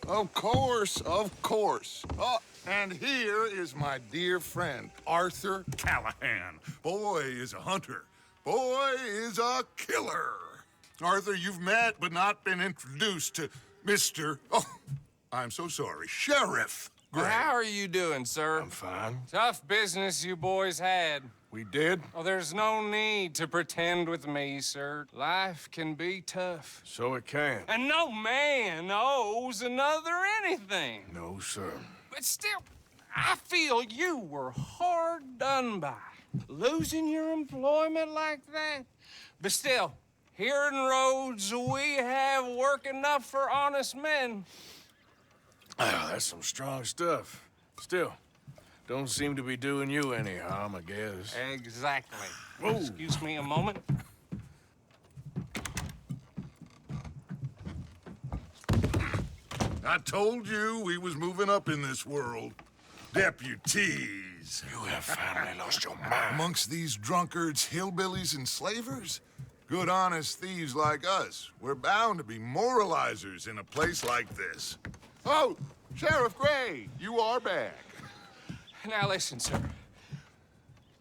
Of course, of course. Oh, and here is my dear friend, Arthur Callahan. Boy is a hunter. Boy is a killer. Arthur, you've met but not been introduced to Mr. Oh, I'm so sorry, Sheriff Gray. Well, how are you doing, sir? I'm fine. Tough business you boys had. We did? Oh, there's no need to pretend with me, sir. Life can be tough. So it can. And no man owes another anything. No, sir. But still, I feel you were hard done by. Losing your employment like that. But still, here in Rhodes, we have work enough for honest men. Oh, that's some strong stuff. Still, don't seem to be doing you any harm, I guess. Exactly. Whoa. Excuse me a moment. I told you we was moving up in this world. Deputies. You have finally lost your mind. Amongst these drunkards, hillbillies, and slavers? Good, honest thieves like us. We're bound to be moralizers in a place like this. Oh, Sheriff Gray, you are back. Now listen, sir.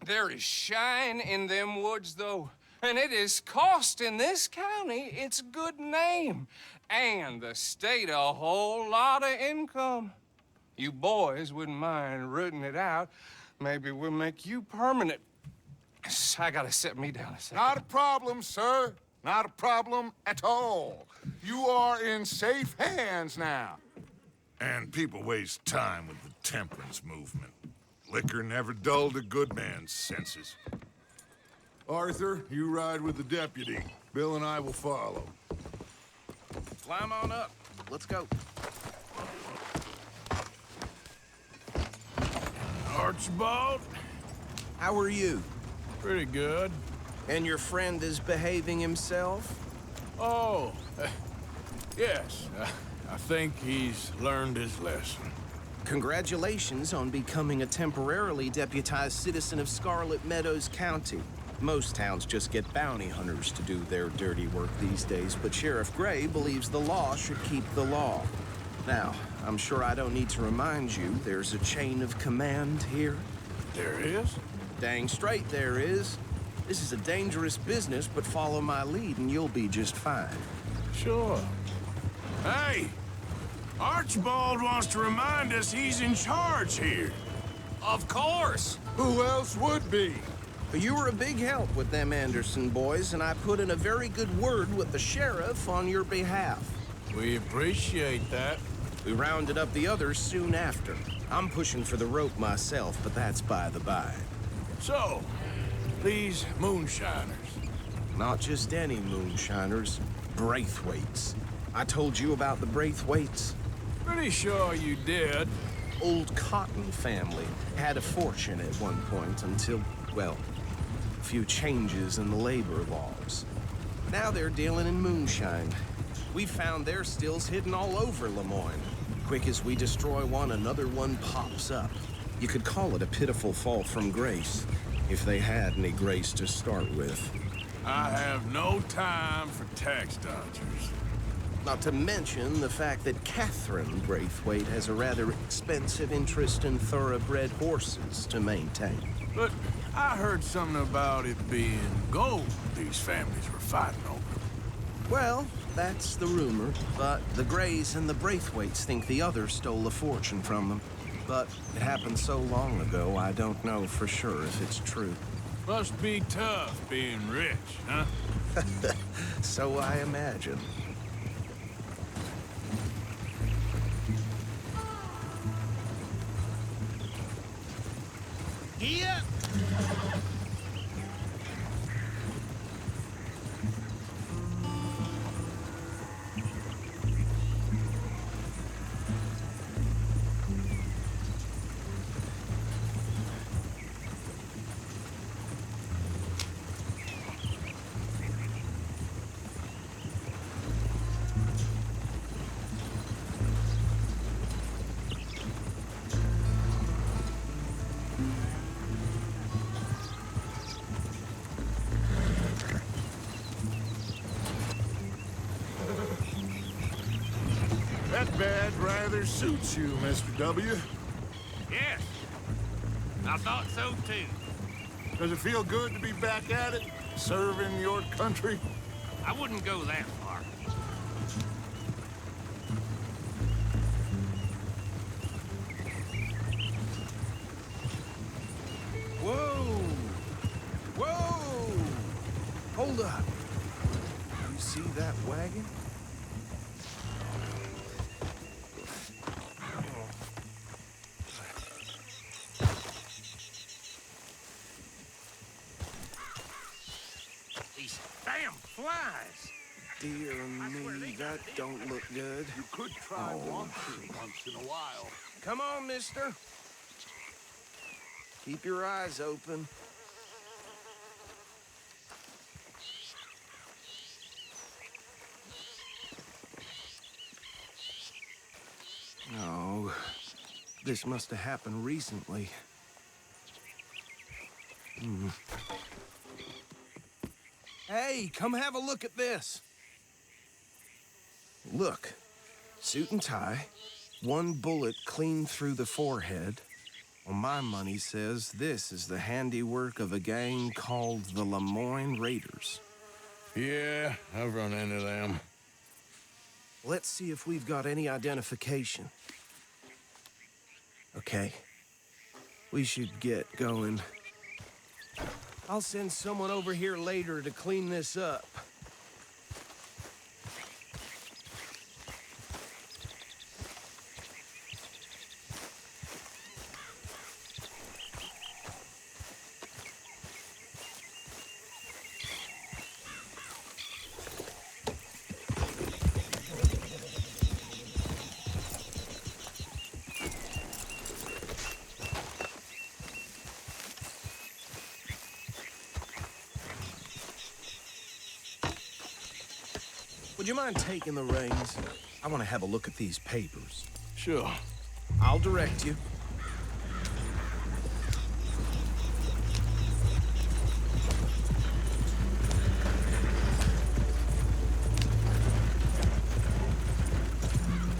There is shine in them woods, though. And it is costing this county its good name. And the state a whole lot of income. You boys wouldn't mind rooting it out. Maybe we'll make you permanent. I gotta sit me down a second. Not a problem, sir. Not a problem at all. You are in safe hands now. And people waste time with the temperance movement. Liquor never dulled a good man's senses. Arthur, you ride with the deputy. Bill and I will follow. Climb on up. Let's go. Archibald? How are you? Pretty good. And your friend is behaving himself? Oh, yes. I think he's learned his lesson. Congratulations on becoming a temporarily deputized citizen of Scarlet Meadows County. Most towns just get bounty hunters to do their dirty work these days, but Sheriff Gray believes the law should keep the law. Now, I'm sure I don't need to remind you there's a chain of command here. There is? Dang straight there is. This is a dangerous business, but follow my lead and you'll be just fine. Sure. Hey! Archibald wants to remind us he's in charge here. Of course. Who else would be? You were a big help with them Anderson boys, and I put in a very good word with the sheriff on your behalf. We appreciate that. We rounded up the others soon after. I'm pushing for the rope myself, but that's by the by. So, these moonshiners. Not just any moonshiners, Braithwaites. I told you about the Braithwaites. Pretty sure you did. Old Cotton family had a fortune at one point until, well, a few changes in the labor laws. Now they're dealing in moonshine. We found their stills hidden all over Lemoyne. Quick as we destroy one, another one pops up. You could call it a pitiful fall from grace, if they had any grace to start with. I have no time for tax dodgers. Not to mention the fact that Catherine Braithwaite has a rather expensive interest in thoroughbred horses to maintain. But I heard something about it being gold these families were fighting over. Well, that's the rumor, but the Grays and the Braithwaites think the others stole a fortune from them. But it happened so long ago, I don't know for sure if it's true. Must be tough being rich, huh? So I imagine. Yeah. That badge rather suits you, Mr. W. Yes, I thought so too. Does it feel good to be back at it, serving your country? I wouldn't go that far. Whoa! Whoa! Hold up. You see that wagon? These damn flies. Dear me, that don't look good. You could try washing once in a while. Come on, mister. Keep your eyes open. Oh, this must have happened recently. Hey, come have a look at this. Look, suit and tie, one bullet clean through the forehead. Well, my money says this is the handiwork of a gang called the Lemoyne Raiders. Yeah, I've run into them. Let's see if we've got any identification. Okay. We should get going. I'll send someone over here later to clean this up. Would you mind taking the reins? I want to have a look at these papers. Sure. I'll direct you.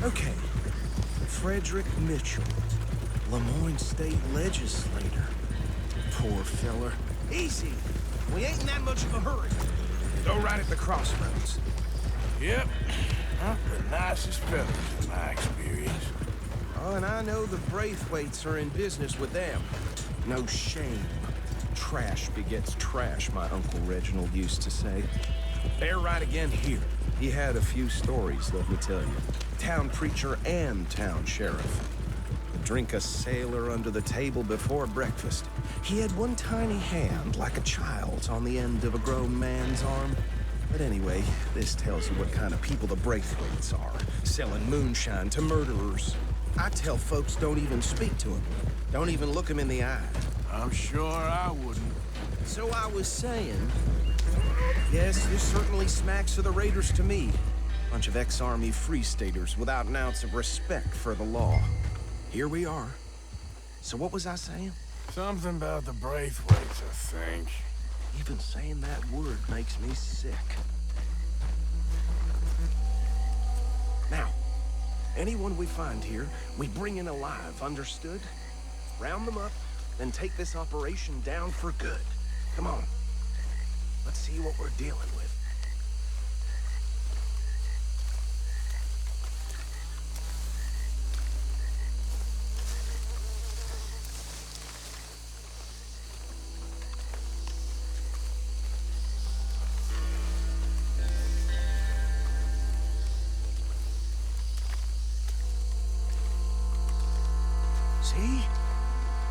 Okay. Frederick Mitchell, Lemoyne State Legislator. Poor feller. Easy. We ain't in that much of a hurry. Go right at the crossroads. Yep. Not the nicest fellas in my experience. Oh, and I know the Braithwaites are in business with them. No shame. Trash begets trash, my Uncle Reginald used to say. They're right again here. He had a few stories, let me tell you. Town preacher and town sheriff. Drink a sailor under the table before breakfast. He had one tiny hand, like a child's, on the end of a grown man's arm. But anyway, this tells you what kind of people the Braithwaites are, selling moonshine to murderers. I tell folks don't even speak to them. Don't even look them in the eye. I'm sure I wouldn't. So I was saying, yes, this certainly smacks of the Raiders to me. Bunch of ex-Army Free Staters without an ounce of respect for the law. Here we are. So what was I saying? Something about the Braithwaites, I think. Even saying that word makes me sick. Now, anyone we find here, we bring in alive, understood? Round them up, then take this operation down for good. Come on. Let's see what we're dealing with.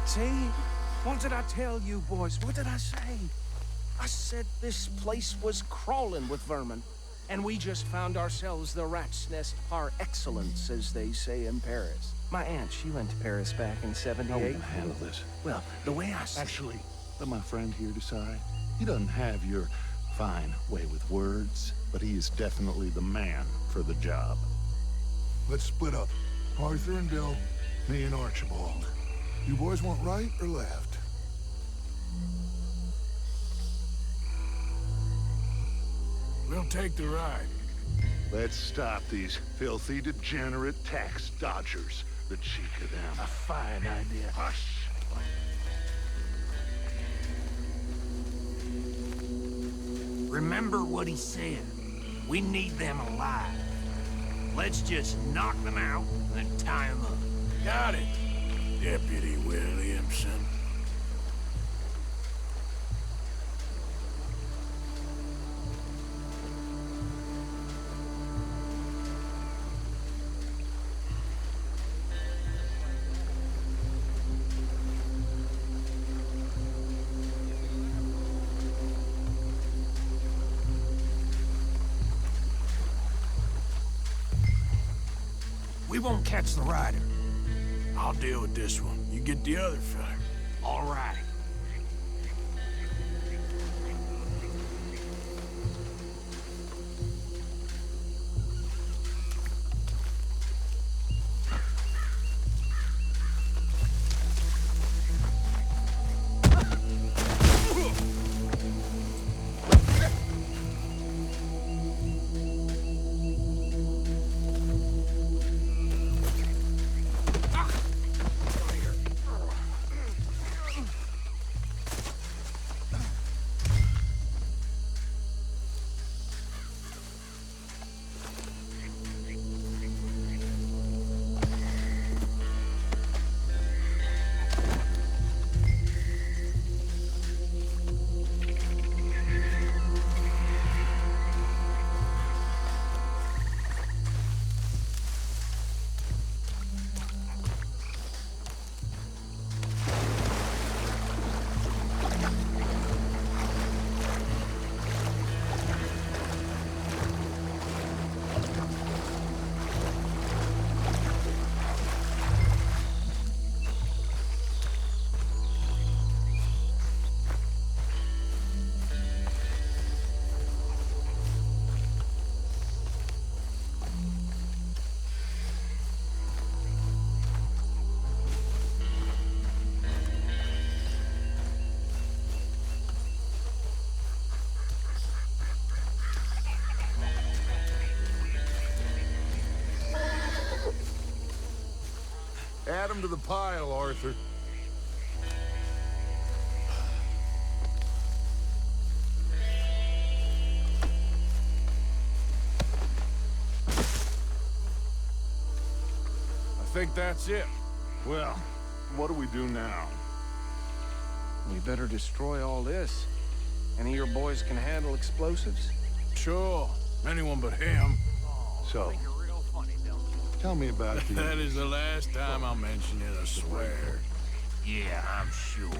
See? What did I tell you, boys? What did I say? I said this place was crawling with vermin. And we just found ourselves the rat's nest par excellence, as they say in Paris. My aunt, she went to Paris back in '78. I won't handle this. Well, the way I see Actually, let my friend here decide. He doesn't have your fine way with words, but he is definitely the man for the job. Let's split up. Arthur and Bill, me and Archibald. You boys want right or left? We'll take the ride. Let's stop these filthy, degenerate tax dodgers. The cheek of them. A fine idea. Hush! Remember what he said. We need them alive. Let's just knock them out and tie them up. Got it, Deputy Williamson. We won't catch the rider. I'll deal with this one. You get the other fella. All right. Add him to the pile, Arthur. I think that's it. Well, what do we do now? We better destroy all this. Any of your boys can handle explosives? Sure. Anyone but him. So, tell me about the... That is the last time I'll mention it, I swear. Yeah, I'm sure.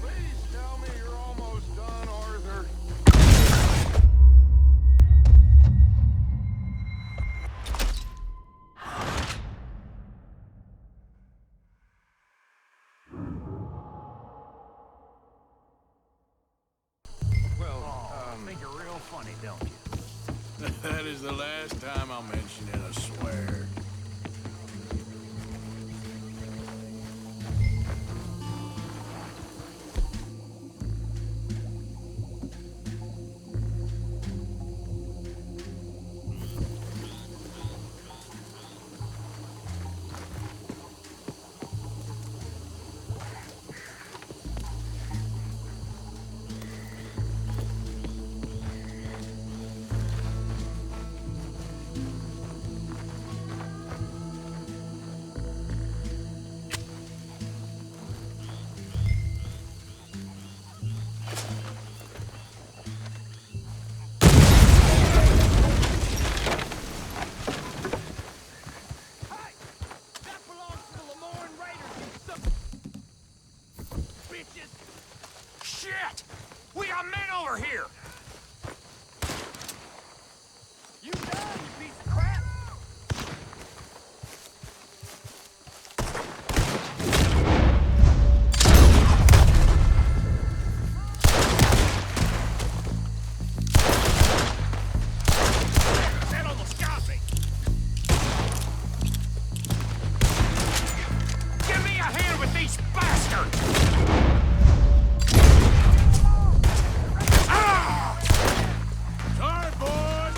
Please tell me you're almost done, Arthur. Think you're real funny, don't you? That is the last time I'll mention it, I swear. Shit! We got men over here! You done, you piece of crap? That almost got me! Give me a hand with these bastards! Sorry, boys.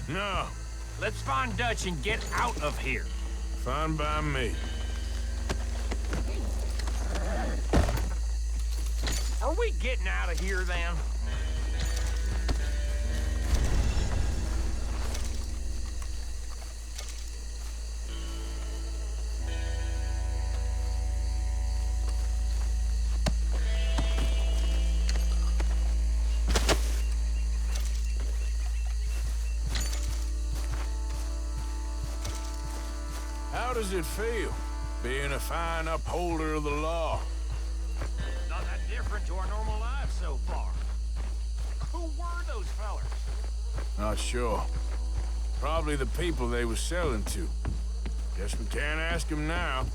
No, Let's find Dutch and get out of here. fine by me. Are we getting out of here then? How does it feel, being a fine upholder of the law? Not that different to our normal lives so far. Who were those fellers? Not sure. Probably the people they were selling to. Guess we can't ask them now.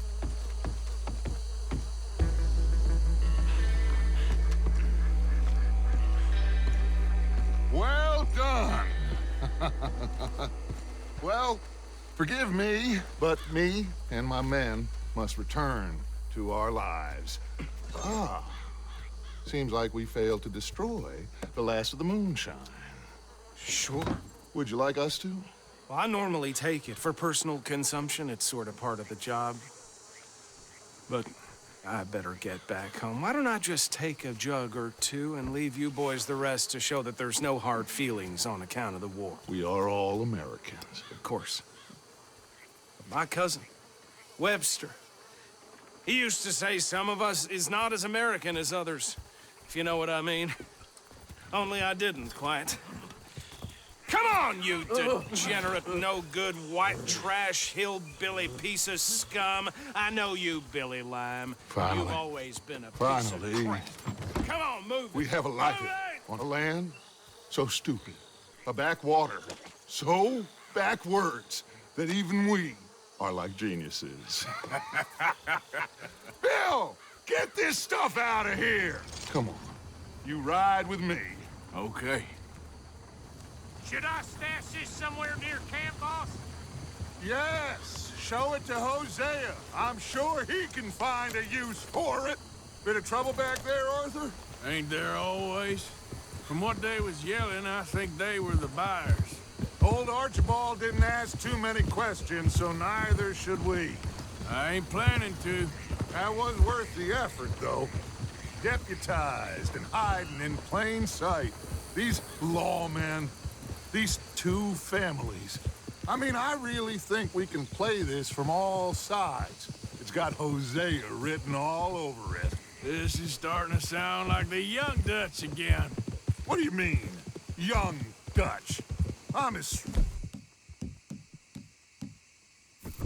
Well done. Well, forgive me, but me and my men must return to our lives. Seems like we failed to destroy the last of the moonshine. Sure. Would you like us to? Well, I normally take it for personal consumption. It's sort of part of the job. But I better get back home. Why don't I just take a jug or two and leave you boys the rest to show that there's no hard feelings on account of the war? We are all Americans. Of course. But my cousin, Webster, he used to say some of us is not as American as others, if you know what I mean. Only I didn't quite. Come on, you degenerate, no-good, white trash, hillbilly piece of scum. I know you, Billy Lime. Finally. You've always been a piece Finally. of crap. Come on, move We it. have a life Move it! on a land so stupid, a backwater so backwards that even we are like geniuses. Bill, get this stuff out of here. Come on, you ride with me. Okay. Should I stash this somewhere near camp, boss? Yes, show it to Hosea. I'm sure he can find a use for it. Bit of trouble back there, Arthur? Ain't there always? From what they was yelling, I think they were the buyers. Old Archibald didn't ask too many questions, so neither should we. I ain't planning to. That was worth the effort, though. Deputized and hiding in plain sight. These lawmen, these two families. I mean, I really think we can play this from all sides. It's got Hosea written all over it. This is starting to sound like the Young Dutch again. What do you mean, young Dutch? I'm as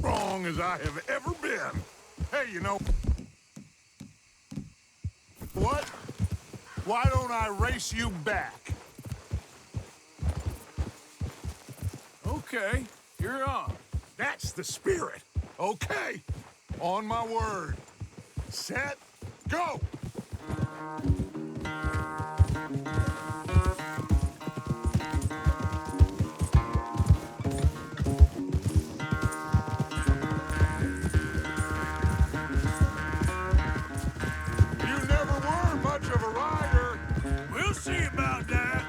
wrong as I have ever been. Hey, you know what? Why don't I race you back? Okay, you're on. That's the spirit. Okay, on my word. Set, go! You never were much of a rider. We'll see about that.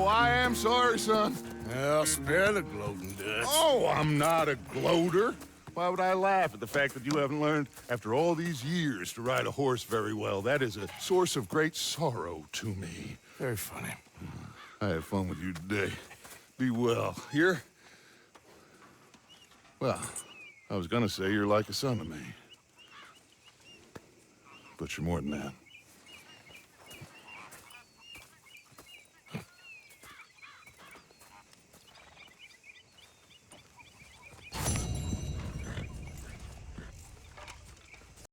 I am sorry, son. Well, spare the gloating, Dutch. Oh, I'm not a gloater. Why would I laugh at the fact that you haven't learned, after all these years, to ride a horse very well? That is a source of great sorrow to me. Very funny. I had fun with you today. Be well. Here? Well, I was gonna say you're like a son to me. But you're more than that.